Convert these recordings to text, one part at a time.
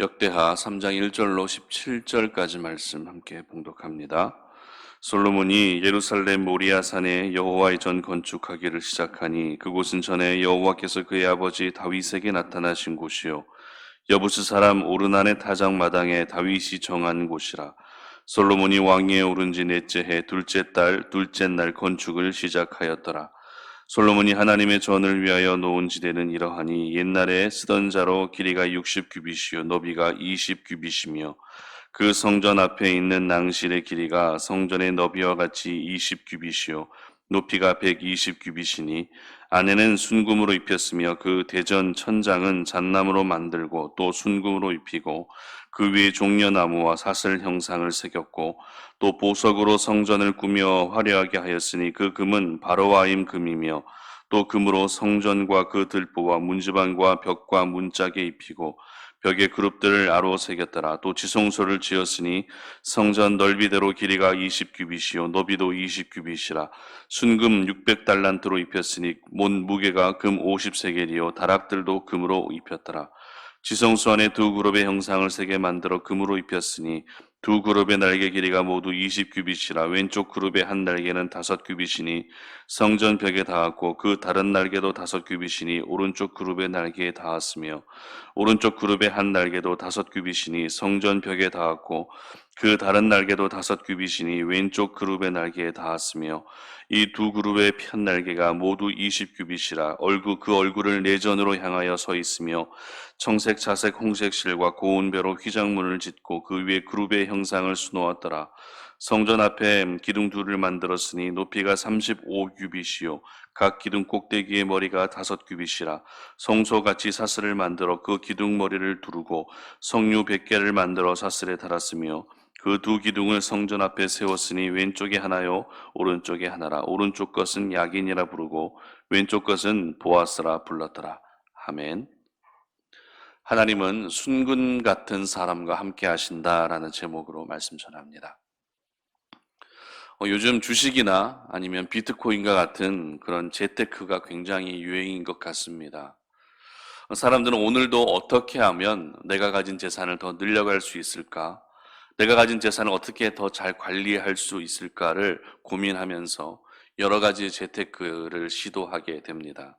역대하 3장 1절로 17절까지 말씀 함께 봉독합니다. 솔로몬이 예루살렘 모리아산에 여호와의 전 건축하기를 시작하니 그곳은 전에 여호와께서 그의 아버지 다윗에게 나타나신 곳이요 여부스 사람 오르난의 타작마당에 다윗이 정한 곳이라. 솔로몬이 왕위에 오른 지 넷째 해 둘째 달 둘째 날 건축을 시작하였더라. 솔로몬이 하나님의 전을 위하여 놓은 지대는 이러하니 옛날에 쓰던 자로 길이가 60규빗이요 너비가 20규빗이며 그 성전 앞에 있는 낭실의 길이가 성전의 너비와 같이 20규빗이요 높이가 120규빗이니 안에는 순금으로 입혔으며 그 대전 천장은 잣나무로 만들고 또 순금으로 입히고 그 위에 종려나무와 사슬 형상을 새겼고 또 보석으로 성전을 꾸며 화려하게 하였으니 그 금은 바로와임 금이며 또 금으로 성전과 그 들보와 문지방과 벽과 문짝에 입히고 벽에 그룹들을 아로 새겼더라. 또 지성소를 지었으니 성전 넓이대로 길이가 20규빗이요 너비도 20규빗이라. 순금 600달란트로 입혔으니 몬 무게가 금 50세겔이요 다락들도 금으로 입혔더라. 지성소 안에 두 그룹의 형상을 세게 만들어 금으로 입혔으니 두 그룹의 날개 길이가 모두 20규빗이라. 왼쪽 그룹의 한 날개는 5규빗이니 성전 벽에 닿았고 그 다른 날개도 5규빗이니 오른쪽 그룹의 날개에 닿았으며 오른쪽 그룹의 한 날개도 5규빗이니 성전 벽에 닿았고 그 다른 날개도 5규빗이니 왼쪽 그룹의 날개에 닿았으며 이 두 그룹의 편 날개가 모두 20규빗이라. 그 얼굴을 내전으로 향하여 서 있으며 청색, 자색, 홍색 실과 고운 벼로 휘장문을 짓고 그 위에 그룹의 형상을 수놓았더라. 성전 앞에 기둥 둘을 만들었으니 높이가 35규빗이요 각 기둥 꼭대기의 머리가 5규빗이라. 성소같이 사슬을 만들어 그 기둥 머리를 두르고 성류 100개를 만들어 사슬에 달았으며 그 두 기둥을 성전 앞에 세웠으니 왼쪽에 하나요 오른쪽에 하나라. 오른쪽 것은 야긴이라 부르고 왼쪽 것은 보아스라 불렀더라. 아멘. 하나님은 순금 같은 사람과 함께 하신다라는 제목으로 말씀 전합니다. 요즘 주식이나 아니면 비트코인과 같은 그런 재테크가 굉장히 유행인 것 같습니다. 사람들은 오늘도 어떻게 하면 내가 가진 재산을 더 늘려갈 수 있을까? 내가 가진 재산을 어떻게 더 잘 관리할 수 있을까를 고민하면서 여러 가지 재테크를 시도하게 됩니다.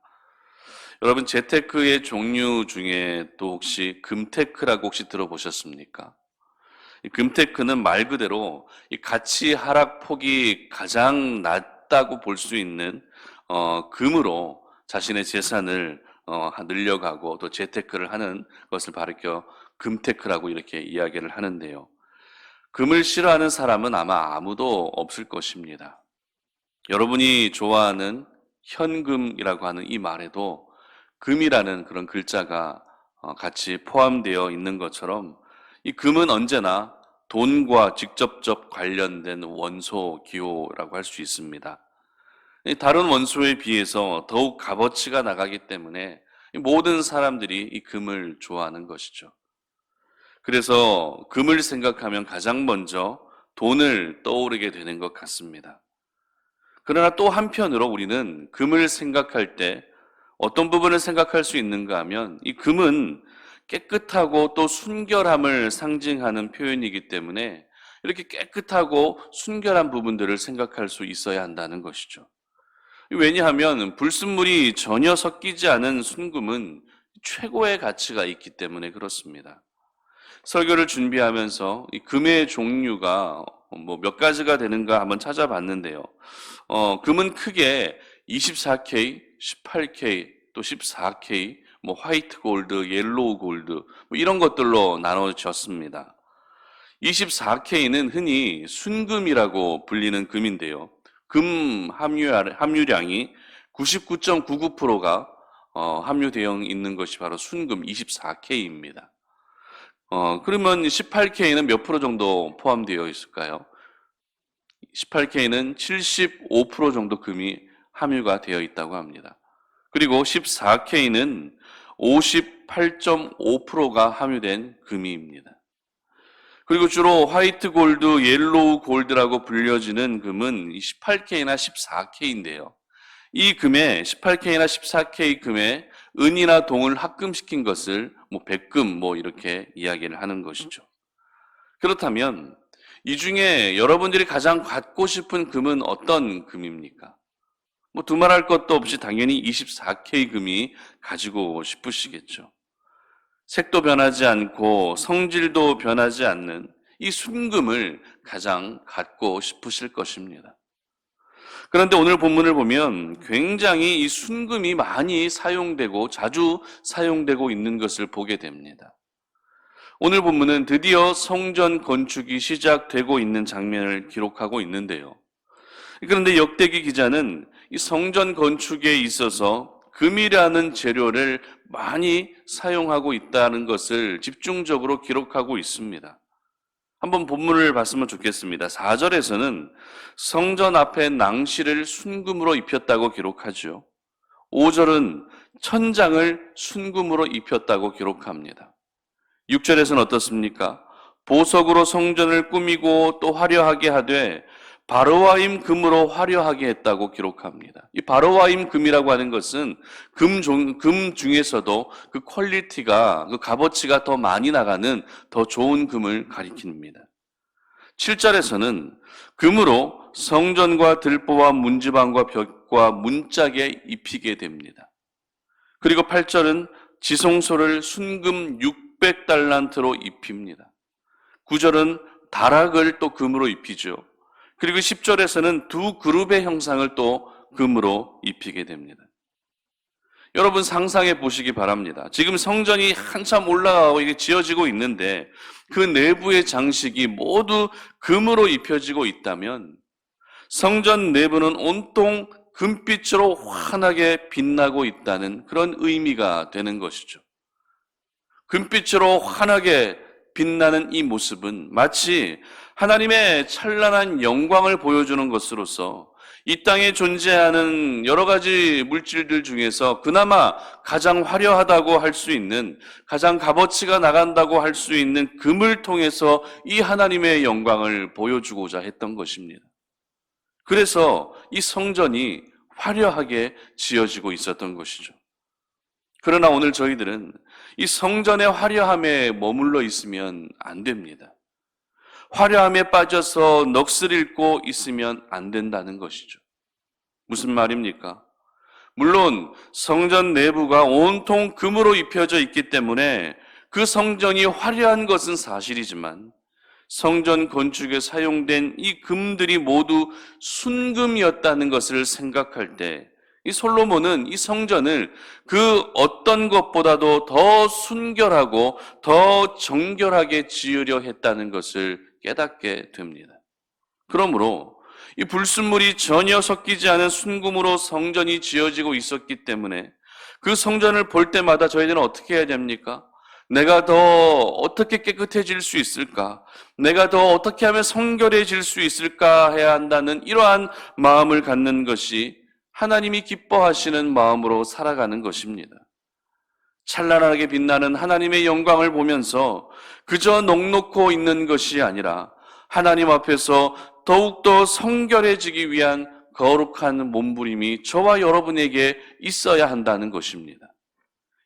여러분, 재테크의 종류 중에 또 혹시 금테크라고 혹시 들어보셨습니까? 이 금테크는 말 그대로 이 가치 하락폭이 가장 낮다고 볼 수 있는 금으로 자신의 재산을 늘려가고 또 재테크를 하는 것을 가리켜 금테크라고 이렇게 이야기를 하는데요. 금을 싫어하는 사람은 아마 아무도 없을 것입니다. 여러분이 좋아하는 현금이라고 하는 이 말에도 금이라는 그런 글자가 같이 포함되어 있는 것처럼 이 금은 언제나 돈과 직접적 관련된 원소 기호라고 할 수 있습니다. 다른 원소에 비해서 더욱 값어치가 나가기 때문에 모든 사람들이 이 금을 좋아하는 것이죠. 그래서 금을 생각하면 가장 먼저 돈을 떠오르게 되는 것 같습니다. 그러나 또 한편으로 우리는 금을 생각할 때 어떤 부분을 생각할 수 있는가 하면 이 금은 깨끗하고 또 순결함을 상징하는 표현이기 때문에 이렇게 깨끗하고 순결한 부분들을 생각할 수 있어야 한다는 것이죠. 왜냐하면 불순물이 전혀 섞이지 않은 순금은 최고의 가치가 있기 때문에 그렇습니다. 설교를 준비하면서 이 금의 종류가 몇 가지가 되는가 한번 찾아봤는데요. 금은 크게 24K, 18K, 또 14K, 화이트 골드, 옐로우 골드 이런 것들로 나눠졌습니다. 24K는 흔히 순금이라고 불리는 금인데요. 금 함유량이 99.99%가 함유되어 있는 것이 바로 순금 24K입니다. 그러면 18K는 몇 프로 정도 포함되어 있을까요? 18K는 75% 정도 금이 함유가 되어 있다고 합니다. 그리고 14K는 58.5%가 함유된 금입니다. 그리고 주로 화이트 골드, 옐로우 골드라고 불려지는 금은 18K나 14K인데요. 이 금에 18K나 14K 금에 은이나 동을 합금시킨 것을 백금 이렇게 이야기를 하는 것이죠. 그렇다면 이 중에 여러분들이 가장 갖고 싶은 금은 어떤 금입니까? 두말할 것도 없이 당연히 24K 금이 가지고 싶으시겠죠. 색도 변하지 않고 성질도 변하지 않는 이 순금을 가장 갖고 싶으실 것입니다. 그런데 오늘 본문을 보면 굉장히 이 순금이 많이 사용되고 자주 사용되고 있는 것을 보게 됩니다. 오늘 본문은 드디어 성전 건축이 시작되고 있는 장면을 기록하고 있는데요. 그런데 역대기 기자는 이 성전 건축에 있어서 금이라는 재료를 많이 사용하고 있다는 것을 집중적으로 기록하고 있습니다. 한번 본문을 봤으면 좋겠습니다. 4절에서는 성전 앞에 낭시를 순금으로 입혔다고 기록하죠. 5절은 천장을 순금으로 입혔다고 기록합니다. 6절에서는 어떻습니까? 보석으로 성전을 꾸미고 또 화려하게 하되 바로와임 금으로 화려하게 했다고 기록합니다. 이 바로와임 금이라고 하는 것은 금 중에서도 그 퀄리티가, 그 값어치가 더 많이 나가는 더 좋은 금을 가리킵니다. 7절에서는 금으로 성전과 들보와 문지방과 벽과 문짝에 입히게 됩니다. 그리고 8절은 지성소를 순금 600달란트로 입힙니다. 9절은 다락을 또 금으로 입히죠. 그리고 10절에서는 두 그룹의 형상을 또 금으로 입히게 됩니다. 여러분 상상해 보시기 바랍니다. 지금 성전이 한참 올라가고 이게 지어지고 있는데 그 내부의 장식이 모두 금으로 입혀지고 있다면 성전 내부는 온통 금빛으로 환하게 빛나고 있다는 그런 의미가 되는 것이죠. 금빛으로 환하게 빛나는 이 모습은 마치 하나님의 찬란한 영광을 보여주는 것으로서 이 땅에 존재하는 여러 가지 물질들 중에서 그나마 가장 화려하다고 할 수 있는, 가장 값어치가 나간다고 할 수 있는 금을 통해서 이 하나님의 영광을 보여주고자 했던 것입니다. 그래서 이 성전이 화려하게 지어지고 있었던 것이죠. 그러나 오늘 저희들은 이 성전의 화려함에 머물러 있으면 안 됩니다. 화려함에 빠져서 넋을 잃고 있으면 안 된다는 것이죠. 무슨 말입니까? 물론 성전 내부가 온통 금으로 입혀져 있기 때문에 그 성전이 화려한 것은 사실이지만 성전 건축에 사용된 이 금들이 모두 순금이었다는 것을 생각할 때 이 솔로몬은 이 성전을 그 어떤 것보다도 더 순결하고 더 정결하게 지으려 했다는 것을 깨닫게 됩니다. 그러므로 이 불순물이 전혀 섞이지 않은 순금으로 성전이 지어지고 있었기 때문에 그 성전을 볼 때마다 저희들은 어떻게 해야 됩니까? 내가 더 어떻게 깨끗해질 수 있을까? 내가 더 어떻게 하면 성결해질 수 있을까 해야 한다는 이러한 마음을 갖는 것이 하나님이 기뻐하시는 마음으로 살아가는 것입니다. 찬란하게 빛나는 하나님의 영광을 보면서 그저 넋놓고 있는 것이 아니라 하나님 앞에서 더욱더 성결해지기 위한 거룩한 몸부림이 저와 여러분에게 있어야 한다는 것입니다.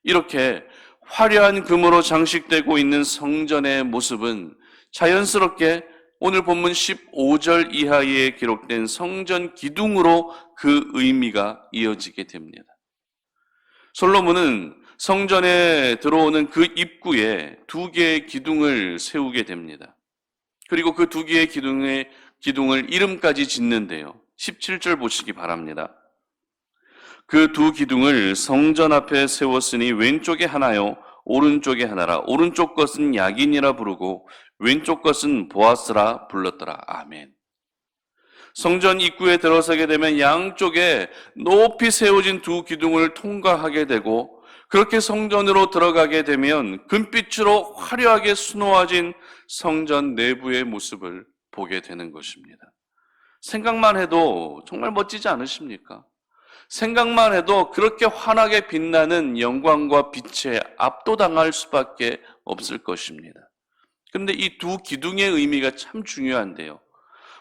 이렇게 화려한 금으로 장식되고 있는 성전의 모습은 자연스럽게 오늘 본문 15절 이하에 기록된 성전 기둥으로 그 의미가 이어지게 됩니다. 솔로몬은 성전에 들어오는 그 입구에 두 개의 기둥을 세우게 됩니다. 그리고 그 두 개의 기둥을 이름까지 짓는데요. 17절 보시기 바랍니다. 그 두 기둥을 성전 앞에 세웠으니 왼쪽에 하나요 오른쪽에 하나라. 오른쪽 것은 야긴이라 부르고 왼쪽 것은 보아스라 불렀더라. 아멘. 성전 입구에 들어서게 되면 양쪽에 높이 세워진 두 기둥을 통과하게 되고 그렇게 성전으로 들어가게 되면 금빛으로 화려하게 수놓아진 성전 내부의 모습을 보게 되는 것입니다. 생각만 해도 정말 멋지지 않으십니까? 생각만 해도 그렇게 환하게 빛나는 영광과 빛에 압도당할 수밖에 없을 것입니다. 그런데 이 두 기둥의 의미가 참 중요한데요.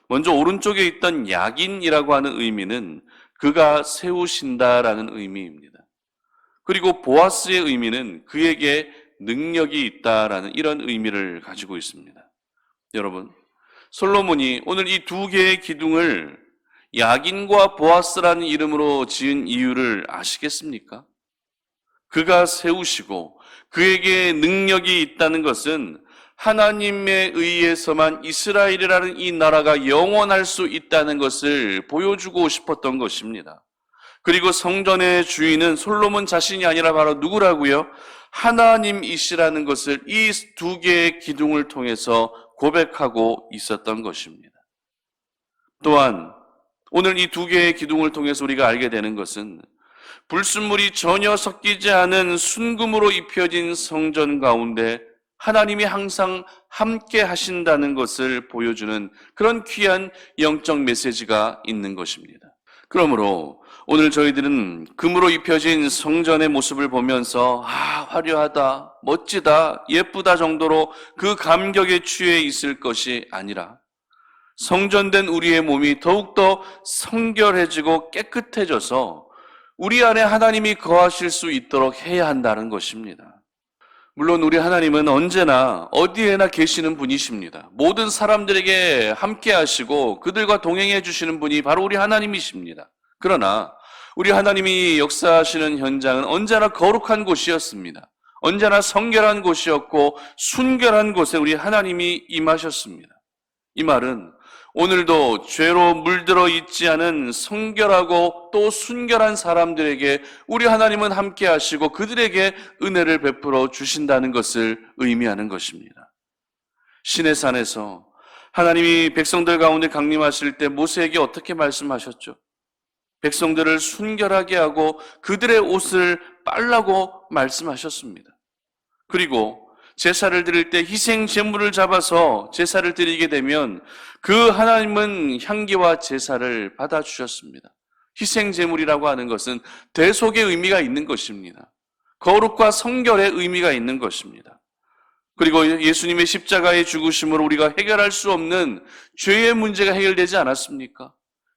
먼저 오른쪽에 있던 야긴이라고 하는 의미는 그가 세우신다라는 의미입니다. 그리고 보아스의 의미는 그에게 능력이 있다라는 이런 의미를 가지고 있습니다. 여러분, 솔로몬이 오늘 이 두 개의 기둥을 야긴과 보아스라는 이름으로 지은 이유를 아시겠습니까? 그가 세우시고 그에게 능력이 있다는 것은 하나님에 의해서만 이스라엘이라는 이 나라가 영원할 수 있다는 것을 보여주고 싶었던 것입니다. 그리고 성전의 주인은 솔로몬 자신이 아니라 바로 누구라고요? 하나님이시라는 것을 이 두 개의 기둥을 통해서 고백하고 있었던 것입니다. 또한 오늘 이 두 개의 기둥을 통해서 우리가 알게 되는 것은 불순물이 전혀 섞이지 않은 순금으로 입혀진 성전 가운데 하나님이 항상 함께 하신다는 것을 보여주는 그런 귀한 영적 메시지가 있는 것입니다. 그러므로 오늘 저희들은 금으로 입혀진 성전의 모습을 보면서 화려하다, 멋지다, 예쁘다 정도로 그 감격에 취해 있을 것이 아니라 성전된 우리의 몸이 더욱더 성결해지고 깨끗해져서 우리 안에 하나님이 거하실 수 있도록 해야 한다는 것입니다. 물론 우리 하나님은 언제나 어디에나 계시는 분이십니다. 모든 사람들에게 함께 하시고 그들과 동행해 주시는 분이 바로 우리 하나님이십니다. 그러나 우리 하나님이 역사하시는 현장은 언제나 거룩한 곳이었습니다. 언제나 성결한 곳이었고 순결한 곳에 우리 하나님이 임하셨습니다. 이 말은 오늘도 죄로 물들어 있지 않은 성결하고 또 순결한 사람들에게 우리 하나님은 함께 하시고 그들에게 은혜를 베풀어 주신다는 것을 의미하는 것입니다. 시내산에서 하나님이 백성들 가운데 강림하실 때 모세에게 어떻게 말씀하셨죠? 백성들을 순결하게 하고 그들의 옷을 빨라고 말씀하셨습니다. 그리고 제사를 드릴 때 희생 제물을 잡아서 제사를 드리게 되면 그 하나님은 향기와 제사를 받아주셨습니다. 희생 제물이라고 하는 것은 대속의 의미가 있는 것입니다. 거룩과 성결의 의미가 있는 것입니다. 그리고 예수님의 십자가의 죽으심으로 우리가 해결할 수 없는 죄의 문제가 해결되지 않았습니까?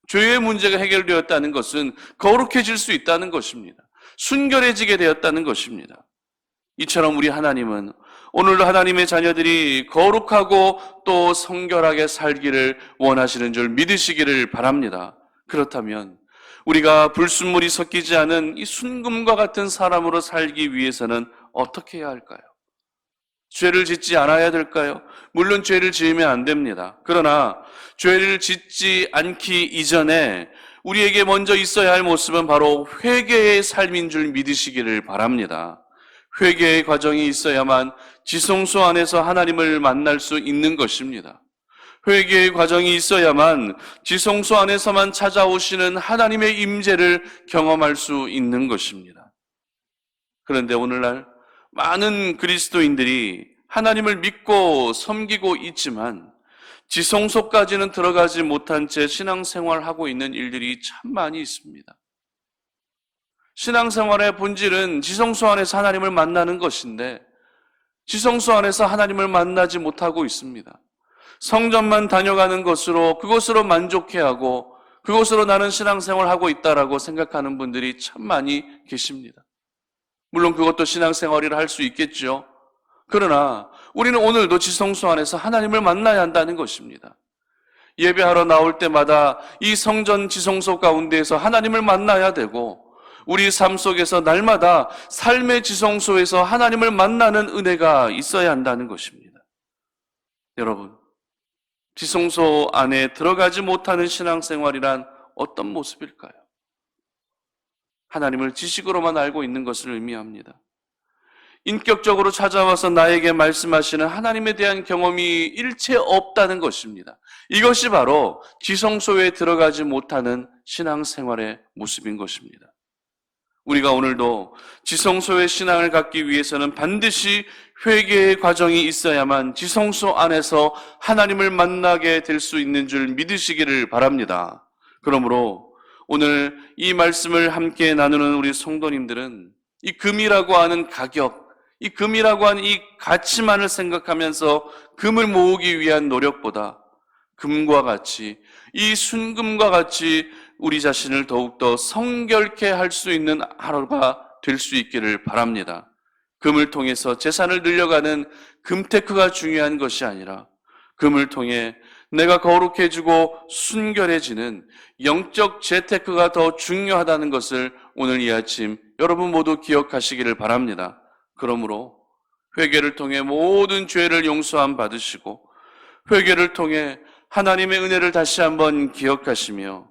죄의 문제가 해결되었다는 것은 거룩해질 수 있다는 것입니다. 순결해지게 되었다는 것입니다. 이처럼 우리 하나님은 오늘도 하나님의 자녀들이 거룩하고 또 성결하게 살기를 원하시는 줄 믿으시기를 바랍니다. 그렇다면 우리가 불순물이 섞이지 않은 이 순금과 같은 사람으로 살기 위해서는 어떻게 해야 할까요? 죄를 짓지 않아야 될까요? 물론 죄를 지으면 안 됩니다. 그러나 죄를 짓지 않기 이전에 우리에게 먼저 있어야 할 모습은 바로 회개의 삶인 줄 믿으시기를 바랍니다. 회개의 과정이 있어야만 지성소 안에서 하나님을 만날 수 있는 것입니다. 회개의 과정이 있어야만 지성소 안에서만 찾아오시는 하나님의 임재를 경험할 수 있는 것입니다. 그런데 오늘날 많은 그리스도인들이 하나님을 믿고 섬기고 있지만 지성소까지는 들어가지 못한 채 신앙생활하고 있는 일들이 참 많이 있습니다. 신앙생활의 본질은 지성소 안에서 하나님을 만나는 것인데 지성소 안에서 하나님을 만나지 못하고 있습니다. 성전만 다녀가는 것으로 그것으로 만족해하고 그것으로 나는 신앙생활하고 있다라고 생각하는 분들이 참 많이 계십니다. 물론 그것도 신앙생활이라 할 수 있겠죠. 그러나 우리는 오늘도 지성소 안에서 하나님을 만나야 한다는 것입니다. 예배하러 나올 때마다 이 성전 지성소 가운데에서 하나님을 만나야 되고 우리 삶 속에서 날마다 삶의 지성소에서 하나님을 만나는 은혜가 있어야 한다는 것입니다. 여러분, 지성소 안에 들어가지 못하는 신앙생활이란 어떤 모습일까요? 하나님을 지식으로만 알고 있는 것을 의미합니다. 인격적으로 찾아와서 나에게 말씀하시는 하나님에 대한 경험이 일체 없다는 것입니다. 이것이 바로 지성소에 들어가지 못하는 신앙생활의 모습인 것입니다. 우리가 오늘도 지성소의 신앙을 갖기 위해서는 반드시 회개의 과정이 있어야만 지성소 안에서 하나님을 만나게 될 수 있는 줄 믿으시기를 바랍니다. 그러므로 오늘 이 말씀을 함께 나누는 우리 성도님들은 이 금이라고 하는 가격, 이 금이라고 하는 이 가치만을 생각하면서 금을 모으기 위한 노력보다 금과 같이 이 순금과 같이 우리 자신을 더욱더 성결케 할 수 있는 하루가 될 수 있기를 바랍니다. 금을 통해서 재산을 늘려가는 금테크가 중요한 것이 아니라 금을 통해 내가 거룩해지고 순결해지는 영적 재테크가 더 중요하다는 것을 오늘 이 아침 여러분 모두 기억하시기를 바랍니다. 그러므로 회개를 통해 모든 죄를 용서함 받으시고 회개를 통해 하나님의 은혜를 다시 한번 기억하시며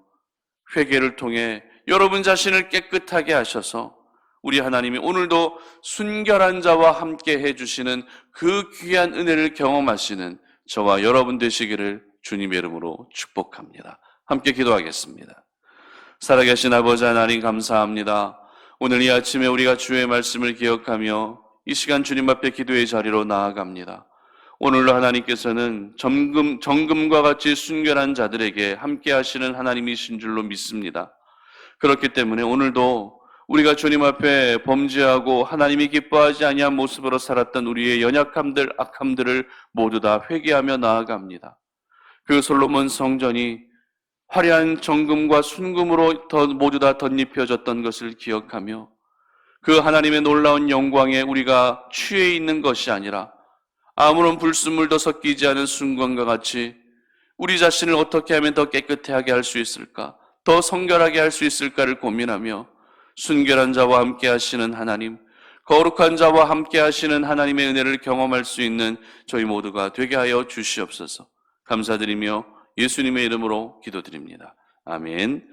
회개를 통해 여러분 자신을 깨끗하게 하셔서 우리 하나님이 오늘도 순결한 자와 함께 해주시는 그 귀한 은혜를 경험하시는 저와 여러분 되시기를 주님의 이름으로 축복합니다. 함께 기도하겠습니다. 살아계신 아버지 하나님 감사합니다. 오늘 이 아침에 우리가 주의 말씀을 기억하며 이 시간 주님 앞에 기도의 자리로 나아갑니다. 오늘로 하나님께서는 정금과 같이 순결한 자들에게 함께 하시는 하나님이신 줄로 믿습니다. 그렇기 때문에 오늘도 우리가 주님 앞에 범죄하고 하나님이 기뻐하지 아니한 모습으로 살았던 우리의 연약함들, 악함들을 모두 다 회개하며 나아갑니다. 그 솔로몬 성전이 화려한 정금과 순금으로 모두 다 덧입혀졌던 것을 기억하며 그 하나님의 놀라운 영광에 우리가 취해 있는 것이 아니라 아무런 불순물도 섞이지 않은 순금과 같이 우리 자신을 어떻게 하면 더 깨끗하게 할 수 있을까, 더 성결하게 할 수 있을까를 고민하며 순결한 자와 함께 하시는 하나님, 거룩한 자와 함께 하시는 하나님의 은혜를 경험할 수 있는 저희 모두가 되게 하여 주시옵소서. 감사드리며 예수님의 이름으로 기도드립니다. 아멘.